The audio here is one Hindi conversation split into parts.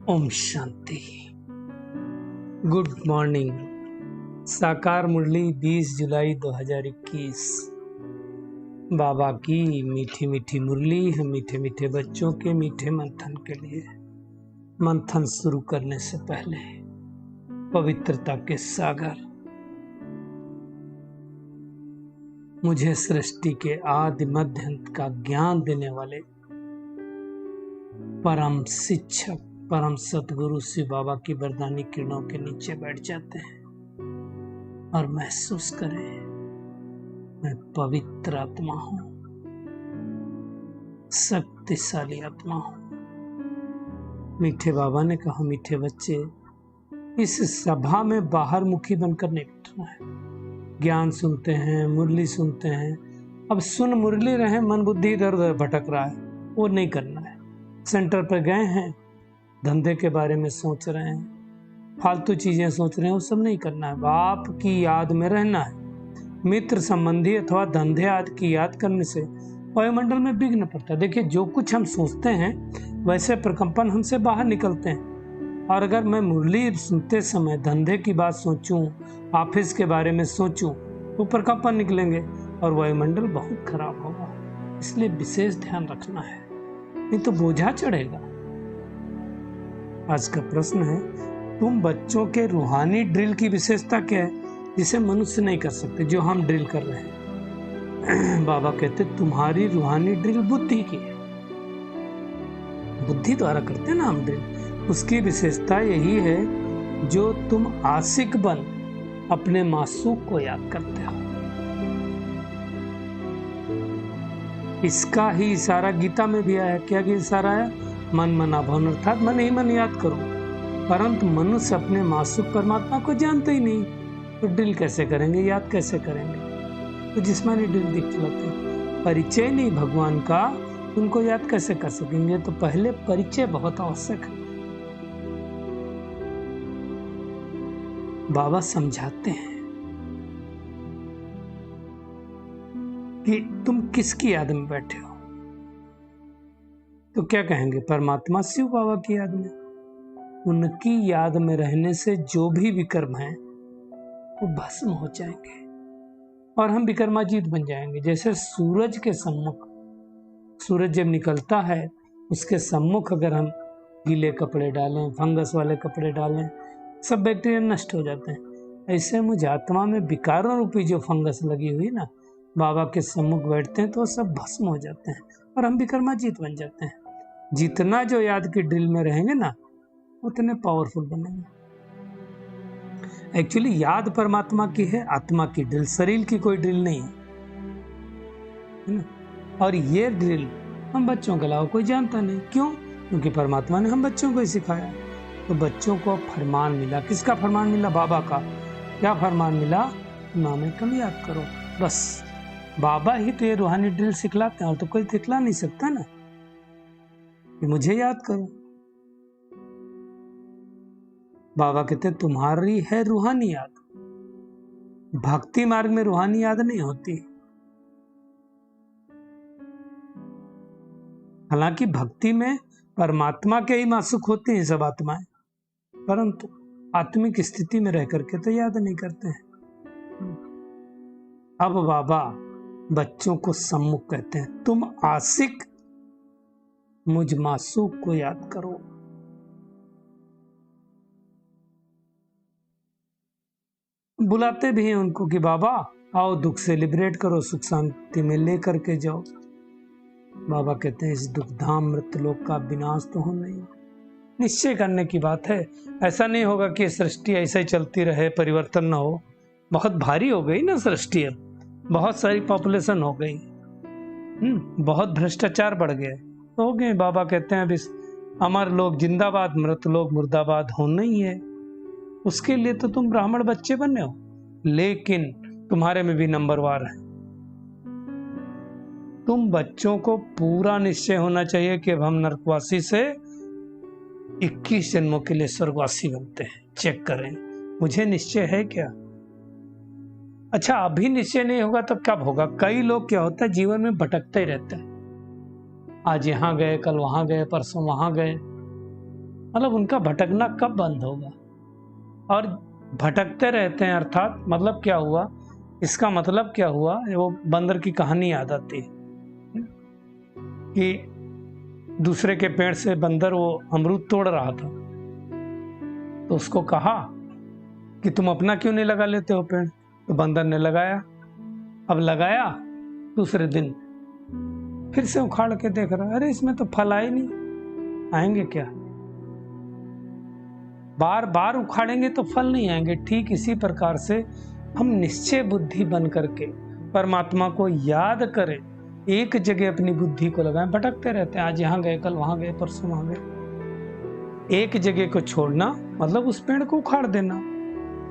ओम शांति। Good morning. साकार मुरली 20 जुलाई 2021। बाबा की मीठी मीठी मुरली है मीठे मीठे बच्चों के मीठे मंथन के लिए। मंथन शुरू करने से पहले पवित्रता के सागर, मुझे सृष्टि के आदि मध्य अंत का ज्ञान देने वाले परम शिक्षक परम सतगुरु शिव बाबा की वरदानी किरणों के नीचे बैठ जाते हैं और महसूस करें, मैं पवित्र आत्मा हूं, शक्तिशाली आत्मा हूं। मीठे बाबा ने कहा, मीठे बच्चे, इस सभा में बाहर मुखी बनकर नहीं बैठना है। ज्ञान सुनते हैं, मुरली सुनते हैं, अब सुन मुरली रहे, मन बुद्धि इधर उधर भटक रहा है, वो नहीं करना है। सेंटर पर गए हैं, धंधे के बारे में सोच रहे हैं, फालतू चीजें सोच रहे हैं, वो सब नहीं करना है। बाप की याद में रहना है। मित्र संबंधी अथवा धंधे आदि की याद करने से वायुमंडल में विघ्न पड़ता है। देखिए, जो कुछ हम सोचते हैं वैसे प्रकंपन हमसे बाहर निकलते हैं। और अगर मैं मुरली सुनते समय धंधे की बात सोचूं, ऑफिस के बारे में सोचूं, तो प्रकंपन निकलेंगे और वायुमंडल बहुत खराब होगा। इसलिए विशेष ध्यान रखना है, नहीं तो बोझा चढ़ेगा। आज का प्रश्न है, तुम बच्चों के रूहानी ड्रिल की विशेषता क्या है जिसे मनुष्य नहीं कर सकते, जो हम ड्रिल कर रहे हैं? बाबा कहते, तुम्हारी रूहानी ड्रिल बुद्धि की है। बुद्धि द्वारा करते हैं ना हम ड्रिल। उसकी विशेषता यही है, जो तुम आशिक बन अपने मासूक को याद करते हो। इसका ही इशारा गीता में भी आया। क्या इशारा है? मन मना भवन, अर्थात मन ही मन याद करो। परंतु मनुष्य अपने मासूक परमात्मा को जानते ही नहीं, तो ड्रिल कैसे करेंगे, याद कैसे करेंगे? तो जिस्मानी ड्रिल दिखलाते हैं। परिचय नहीं भगवान का, उनको याद कैसे कर सकेंगे? तो पहले परिचय बहुत आवश्यक है। बाबा समझाते हैं कि तुम किसकी याद में बैठे हो, तो क्या कहेंगे? परमात्मा शिव बाबा की याद में। उनकी याद में रहने से जो भी विकर्म है वो भस्म हो जाएंगे और हम विकर्माजीत बन जाएंगे। जैसे सूरज के सम्मुख, सूरज जब निकलता है उसके सम्मुख अगर हम गीले कपड़े डालें, फंगस वाले कपड़े डालें, सब बैक्टीरिया नष्ट हो जाते हैं। ऐसे मुझ आत्मा में विकारों रूपी जो फंगस लगी हुई ना, बाबा के सम्मुख बैठते हैं तो सब भस्म हो जाते हैं और हम विकर्माजीत बन जाते हैं। जितना जो याद की ड्रिल में रहेंगे ना, उतने पावरफुल बनेंगे। एक्चुअली याद परमात्मा की है, आत्मा की ड्रिल, शरीर की कोई ड्रिल नहीं है। और ये ड्रिल हम बच्चों के अलावा कोई जानता नहीं। क्यों? क्योंकि परमात्मा ने हम बच्चों को ही सिखाया। तो बच्चों को फरमान मिला। किसका फरमान मिला? बाबा का। क्या फरमान मिला? नाम कम याद करो। बस बाबा ही तो ये रूहानी ड्रिल सिखलाते हैं, और तो कोई सिखला नहीं सकता ना कि मुझे याद करो। बाबा कहते तुम्हारी है रूहानी याद। भक्ति मार्ग में रूहानी याद नहीं होती। हालांकि भक्ति में परमात्मा के ही मासूक होते हैं सब आत्माएं, परंतु आत्मिक स्थिति में रह करके तो याद नहीं करते हैं। अब बाबा बच्चों को सम्मुख कहते हैं, तुम आशिक मुझ मासूक को याद करो। बुलाते भी हैं उनको कि बाबा आओ, दुख से लिबरेट करो, सुख शांति में लेकर के जाओ। बाबा कहते हैं, इस दुख धाम मृतलोक का विनाश तो हो नहीं। निश्चय करने की बात है। ऐसा नहीं होगा कि सृष्टि ऐसे ही चलती रहे, परिवर्तन ना हो। बहुत भारी हो गई ना सृष्टि, अब बहुत सारी पॉपुलेशन हो गई, बहुत भ्रष्टाचार बढ़ गए, तो हो गए। बाबा कहते हैं, अभी अमर लोग जिंदाबाद, मृत लोग मुर्दाबाद होना ही है। उसके लिए तो तुम ब्राह्मण बच्चे बने हो, लेकिन तुम्हारे में भी नंबरवार है। तुम बच्चों को पूरा निश्चय होना चाहिए कि अब हम नरकवासी से 21 जन्मों के लिए स्वर्गवासी बनते हैं। चेक करें, मुझे निश्चय है क्या? अच्छा, अभी निश्चय नहीं होगा तो कब होगा? कई लोग क्या होता है, जीवन में भटकते ही रहते हैं। आज यहाँ गए, कल वहां गए, परसों वहां गए, मतलब उनका भटकना कब बंद होगा? और भटकते रहते हैं, अर्थात मतलब क्या हुआ, इसका मतलब क्या हुआ, वो बंदर की कहानी याद आती है कि दूसरे के पेड़ से बंदर वो अमरूद तोड़ रहा था, तो उसको कहा कि तुम अपना क्यों नहीं लगा लेते हो पेड़? तो बंदर ने लगाया। अब लगाया, दूसरे दिन फिर से उखाड़ के देख रहा, अरे इसमें तो फल आए नहीं, आएंगे क्या? बार बार उखाड़ेंगे तो फल नहीं आएंगे। ठीक इसी प्रकार से हम निश्चय बुद्धि बन करके परमात्मा को याद करें, एक जगह अपनी बुद्धि को लगाएं। भटकते रहते हैं, आज यहाँ गए, कल वहां गए, परसों वहां गए। एक जगह को छोड़ना मतलब उस पेड़ को उखाड़ देना।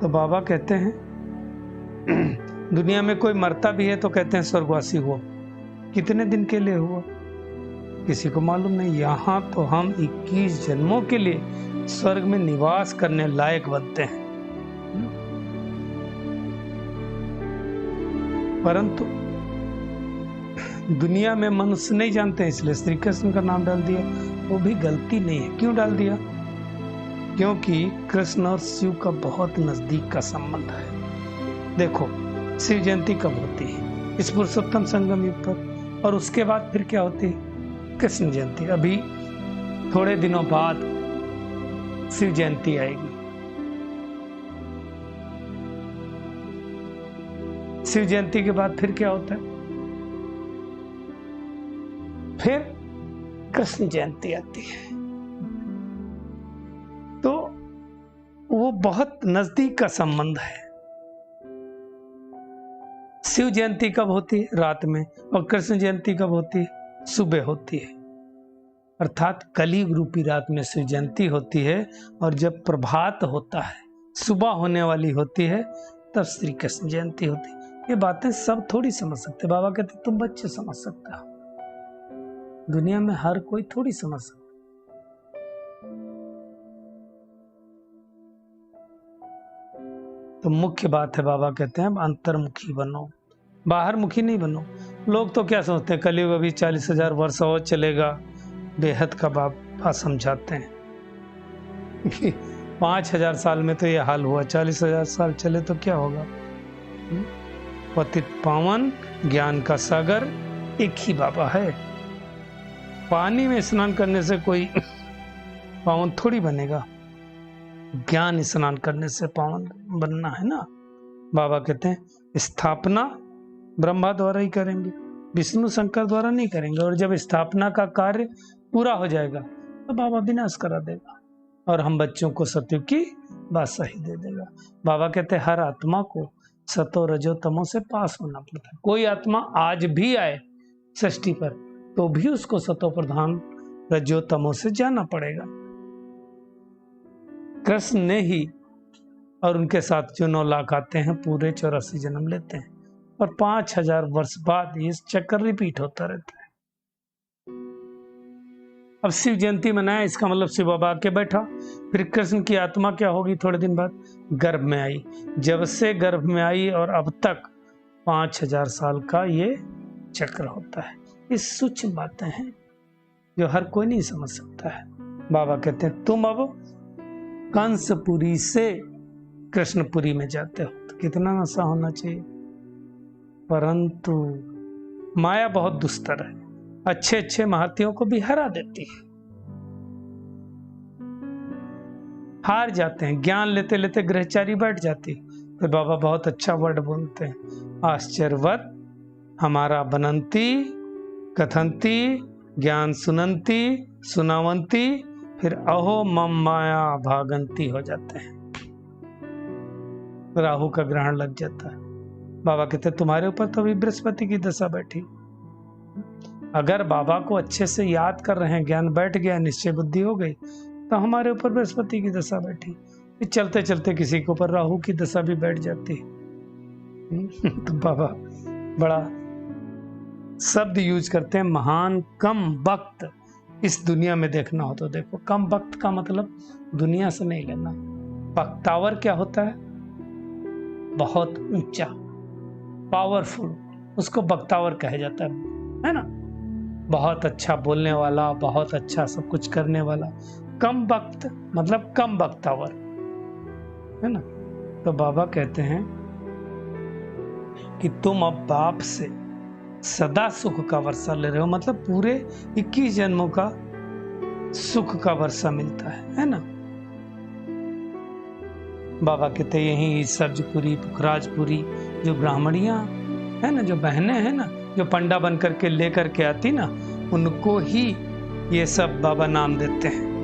तो बाबा कहते हैं दुनिया में कोई मरता भी है तो कहते हैं स्वर्गवासी हुआ। कितने दिन के लिए हुआ किसी को मालूम नहीं। यहाँ तो हम 21 जन्मों के लिए स्वर्ग में निवास करने लायक बनते हैं, परंतु दुनिया में मनुष्य नहीं जानते, इसलिए श्री कृष्ण का नाम डाल दिया। वो भी गलती नहीं है। क्यों डाल दिया? क्योंकि कृष्ण और शिव का बहुत नजदीक का संबंध है। देखो, शिव जयंती कब होती है? इस पुरुषोत्तम संगम युग पर, और उसके बाद फिर क्या होती है? कृष्ण जयंती। अभी थोड़े दिनों बाद शिव जयंती आएगी। शिव जयंती के बाद फिर क्या होता है? फिर कृष्ण जयंती आती है। तो वो बहुत नजदीक का संबंध है। शिव जयंती कब होती है? रात में। और कृष्ण जयंती कब होती है? सुबह होती है। अर्थात कलयुग रूपी रात में शिव जयंती होती है, और जब प्रभात होता है, सुबह होने वाली होती है, तब श्री कृष्ण जयंती होती है। ये बातें सब थोड़ी समझ सकते। बाबा कहते तुम बच्चे समझ सकते हो, दुनिया में हर कोई थोड़ी समझ सकता। तो मुख्य बात है, बाबा कहते हैं अंतर्मुखी बनो, बाहर मुखी नहीं बनो। लोग तो क्या सोचते हैं, कलयुग अभी 40,000 वर्ष और चलेगा, बेहद का बाबा समझाते हैं कि 5,000 साल में तो ये हाल हुआ, 40,000 साल चले तो क्या होगा? पतित पावन ज्ञान का सागर एक ही बाबा है। पानी में स्नान करने से कोई पावन थोड़ी बनेगा, ज्ञान स्नान करने से पावन बनना है ना। बाबा कहते हैं स्थापना ब्रह्मा द्वारा ही करेंगे, विष्णु शंकर द्वारा नहीं करेंगे। और जब स्थापना का कार्य पूरा हो जाएगा तो बाबा विनाश करा देगा, और हम बच्चों को सत्युग की बादशाही दे देगा। बाबा कहते हैं हर आत्मा को सतो रजो तमो से पास होना पड़ता है। कोई आत्मा आज भी आए सृष्टि पर, तो भी उसको सतो प्रधान रजो तमो से जाना पड़ेगा। कृष्ण ने ही और उनके साथ जो 9 लाख आते हैं, पूरे 84 जन्म लेते हैं, और 5,000 वर्ष बाद ये चक्कर रिपीट होता रहता है। अब शिव जयंती मनाया, इसका मतलब शिव बाबा आके बैठा। फिर कृष्ण की आत्मा क्या होगी? थोड़े दिन बाद गर्भ में आई। जब से गर्भ में आई और अब तक 5,000 साल का ये चक्र होता है। ये सूक्ष्म बातें हैं जो हर कोई नहीं समझ सकता है। बाबा कहते हैं तुम अब कंसपुरी से कृष्णपुरी में जाते हो, तो कितना नशा होना चाहिए। परंतु माया बहुत दुस्तर है, अच्छे अच्छे महारथियों को भी हरा देती है। हार जाते हैं, ज्ञान लेते लेते ग्रहचारी बैठ जाती। फिर बाबा बहुत अच्छा वर्ड बोलते हैं, आश्चर्यवत हमारा बनंती कथंती ज्ञान सुनंती सुनावंती, फिर अहो मम माया भागंती हो जाते हैं। राहु का ग्रहण लग जाता है। बाबा कहते हैं तुम्हारे ऊपर तो अभी बृहस्पति की दशा बैठी। अगर बाबा को अच्छे से याद कर रहे हैं, ज्ञान बैठ गया, निश्चय बुद्धि हो गई, तो हमारे ऊपर बृहस्पति की दशा बैठी। फिर चलते चलते किसी के ऊपर राहु की दशा भी बैठ जाती है। तो बाबा बड़ा शब्द यूज करते हैं, महान कम वक्त इस दुनिया में देखना हो तो देखो। कम वक्त का मतलब दुनिया से नहीं लेना। वक्तावर क्या होता है? बहुत ऊंचा, पावरफुल, उसको वक्तावर कहा जाता है ना। बहुत अच्छा बोलने वाला, बहुत अच्छा सब कुछ करने वाला, कम वक्त मतलब कम बख्तावर, है ना। तो बाबा कहते हैं कि तुम अब बाप से सदा सुख का वर्षा ले रहे हो, मतलब पूरे 21 जन्मों का सुख का वर्षा मिलता है ना। बाबा कहते यही सब्जपुरी, पुखराजपुरी जो ब्राह्मणियां है ना, जो बहनें हैं ना, जो पंडा बन करके लेकर के आती ना, उनको ही ये सब बाबा नाम देते हैं।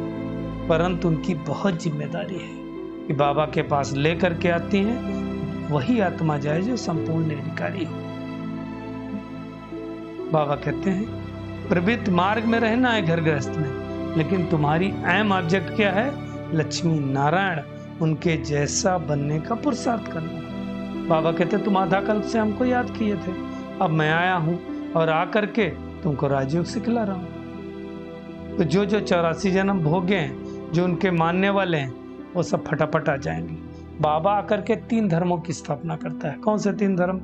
परंतु उनकी बहुत जिम्मेदारी है कि बाबा के पास लेकर के आती हैं वही आत्मा जाए जो संपूर्ण निर्विकारी हो। बाबा कहते हैं प्रवृत्त मार्ग में रहना है घर गृहस्थ में, लेकिन तुम्हारी अहम ऑब्जेक्ट क्या है? लक्ष्मी नारायण उनके जैसा बनने का पुरुषार्थ करना। बाबा कहते तुम आधा कल्प से हमको याद किए थे, अब मैं आया हूं और आकर के तुमको राजयोग सिखला रहा हूं। तो जो जो 84 जन्म भोगे हैं, जो उनके मानने वाले हैं, वो सब फटाफट आ जाएंगे। बाबा आकर के 3 धर्मों की स्थापना करता है। कौन से 3 धर्म?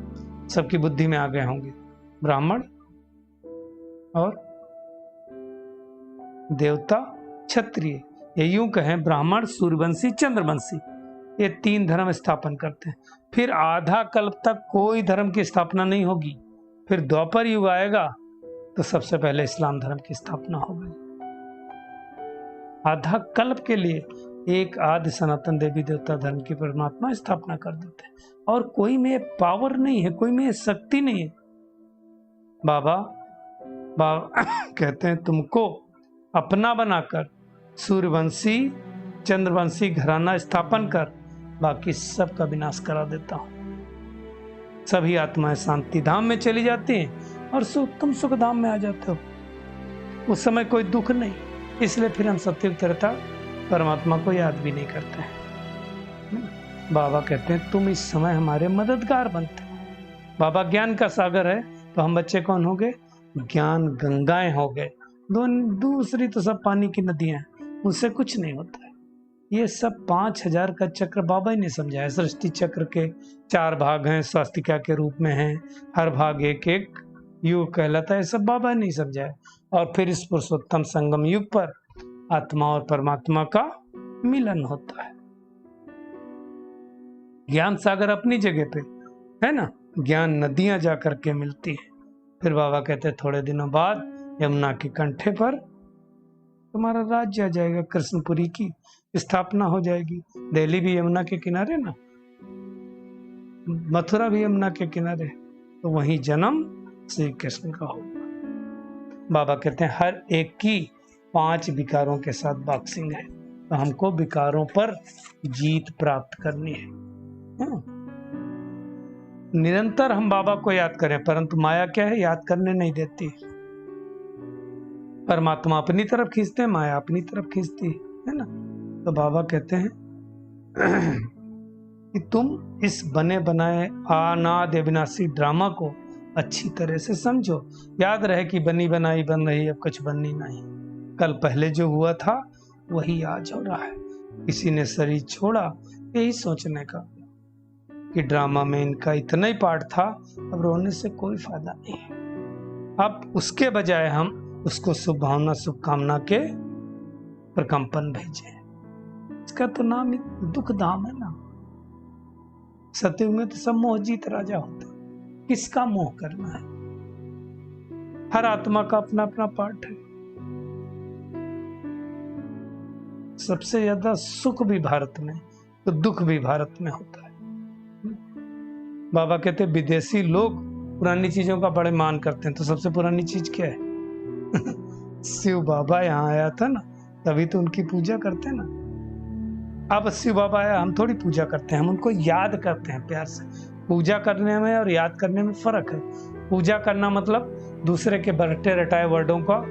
सबकी बुद्धि में आ गए होंगे, ब्राह्मण और देवता, क्षत्रिय। ये यूं कहें ब्राह्मण, सूर्यवंशी, चंद्रवंशी, ये 3 धर्म स्थापन करते हैं। फिर आधा कल्प तक कोई धर्म की स्थापना नहीं होगी। फिर द्वापर युग आएगा तो सबसे पहले इस्लाम धर्म की स्थापना होगी। आधा कल्प के लिए एक आदि सनातन देवी देवता धर्म की परमात्मा स्थापना कर देते हैं, और कोई में पावर नहीं है, कोई में शक्ति नहीं है। बाबा कहते हैं तुमको अपना बनाकर सूर्यवंशी, चंद्रवंशी घराना स्थापन कर, बाकी सब का विनाश करा देता हूं। सभी आत्माएं शांति धाम में चली जाती हैं और तुम सुख धाम में आ जाते हो। उस समय कोई दुख नहीं, इसलिए फिर हम सत्युग त्रेता परमात्मा को याद भी नहीं करते हैं। बाबा कहते हैं तुम इस समय हमारे मददगार बनते हो। बाबा ज्ञान का सागर है, तो हम बच्चे कौन हो गए? ज्ञान गंगाएं हो गए। दूसरी तो सब पानी की नदियां हैं, उनसे कुछ नहीं होता है। ये सब 5000 का चक्र बाबा ही ने समझाया। सृष्टि चक्र के 4 भाग हैं, स्वास्तिका के रूप में हैं, हर भाग एक एक युग कहलाता है। सब बाबा ने समझाया। और फिर इस पुरुषोत्तम संगम युग पर आत्मा और परमात्मा का मिलन होता है। ज्ञान सागर अपनी जगह पे है ना, ज्ञान नदियां जाकर के मिलती है। फिर बाबा कहते हैं थोड़े दिनों बाद यमुना के कंठे पर तुम्हारा राज्य आ जाएगा, कृष्णपुरी की स्थापना हो जाएगी। दिल्ली भी यमुना के किनारे ना, मथुरा भी यमुना के किनारे, तो वहीं जन्म श्री कृष्ण का होगा। बाबा कहते हैं हर एक की 5 विकारों के साथ बॉक्सिंग है, तो हमको विकारों पर जीत प्राप्त करनी है। निरंतर हम बाबा को याद करें, परंतु माया क्या है? याद करने नहीं देती। परमात्मा अपनी तरफ खींचते हैं, माया अपनी तरफ खींचती है ना। तो बाबा कहते हैं कि तुम इस बने बनाए अनादि अविनाशी ड्रामा को अच्छी तरह से समझो। याद रहे कि बनी बनाई बन रही, अब कुछ बननी नहीं। कल पहले जो हुआ था वही आज हो रहा है। किसी ने शरीर छोड़ा यही सोचने का कि ड्रामा में इनका इतना ही पार्ट था, अब रोने से कोई फायदा नहीं है। अब उसके बजाय हम उसको शुभ भावना, शुभकामना के प्रकंपन भेजें। इसका तो नाम ही दुख धाम है ना। सतयुग में तो सब मोह जीत राजा होते, किसका मोह करना है? हर आत्मा का अपना अपना पार्ट है। सबसे ज्यादा सुख भी भारत में, तो दुख भी भारत में होता है। बाबा कहते विदेशी लोग पुरानी चीजों का बड़े मान करते हैं, तो सबसे पुरानी चीज क्या है? शिव बाबा यहाँ आया था ना, तभी तो उनकी पूजा करते हैं ना। अब शिव बाबा आया, हम थोड़ी पूजा करते हैं, हम उनको याद करते हैं प्यार से। पूजा करने में और याद करने में फर्क है। पूजा करना मतलब दूसरे के बरटे रटाए वर्डों का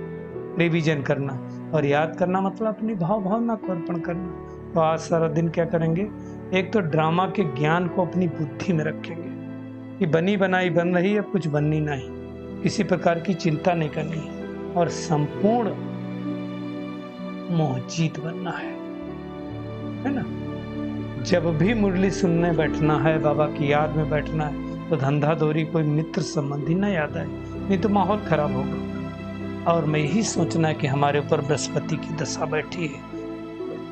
रिवीजन करना, और याद करना मतलब अपनी भावना को अर्पण करना। तो आज सारा दिन क्या करेंगे? एक तो ड्रामा के ज्ञान को अपनी बुद्धि में रखेंगे कि बनी बनाई बन रही, अब कुछ बननी नहीं, किसी प्रकार की चिंता नहीं करनी है, और संपूर्ण मोह जीत बनना है ना। जब भी मुरली सुनने बैठना है, बाबा की याद में बैठना है, तो धंधा दौरी कोई मित्र संबंधी ना याद आए, नहीं तो माहौल खराब होगा। और मैं यही सोचना है कि हमारे ऊपर बृहस्पति की दशा बैठी है,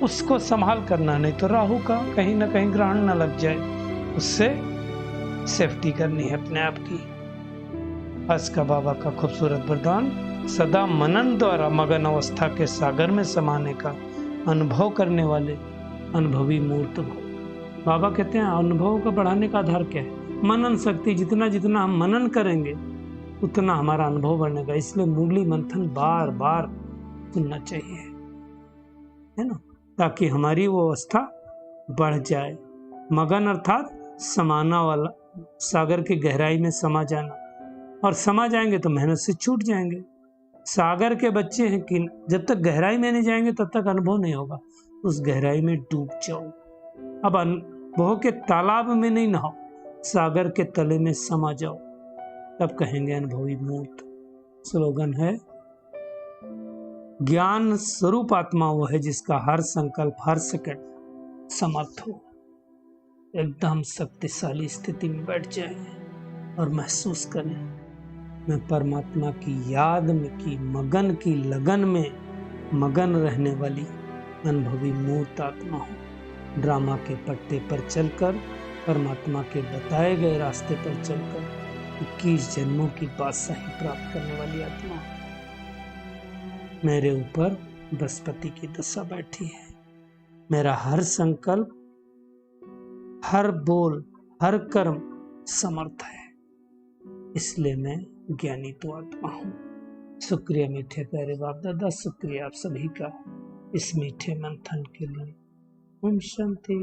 उसको संभाल करना, नहीं तो राहु का कहीं ना कहीं ग्रहण न लग जाए, उससे सेफ्टी करनी है अपने आप की। आज का बाबा का खूबसूरत वरदान, सदा मनन द्वारा मगन अवस्था के सागर में समाने का अनुभव करने वाले अनुभवी मूर्त भव। बाबा कहते हैं अनुभव का बढ़ाने का आधार क्या है? मनन शक्ति। जितना जितना हम मनन करेंगे उतना हमारा अनुभव बढ़ेगा। इसलिए मुरली मंथन बार बार सुनना चाहिए, है ना, ताकि हमारी वो अवस्था बढ़ जाए। मगन अर्थात समाना वाला, सागर की गहराई में समा जाना, और समा जाएंगे तो मेहनत से छूट जाएंगे। सागर के बच्चे हैं कि जब तक गहराई में नहीं जाएंगे तब तक अनुभव नहीं होगा। उस गहराई में डूब जाओ। अब अनुभव के तालाब में नहीं नहाओ, सागर के तले में समा जाओ, तब कहेंगे अनुभवी मूर्त। स्लोगन है, ज्ञान स्वरूप आत्मा वो है जिसका हर संकल्प हर सेकंड समर्थ हो। एकदम शक्तिशाली स्थिति में बैठ जाए और महसूस करें, मैं परमात्मा की याद में की मगन की लगन में मगन रहने वाली अनुभवी मूर्त आत्मा हूँ। ड्रामा के पट्टे पर चलकर, परमात्मा के बताए गए रास्ते पर चलकर 21 जन्मों की बादशाही प्राप्त करने वाली आत्मा हूँ। मेरे ऊपर बृहस्पति की दशा बैठी है। मेरा हर संकल्प, हर बोल, हर कर्म समर्थ है, इसलिए मैं ज्ञानी तो आत्मा हूँ। शुक्रिया मीठे प्यारे बाप दादा, शुक्रिया आप सभी का इस मीठे मंथन के लिए। ओम शांति।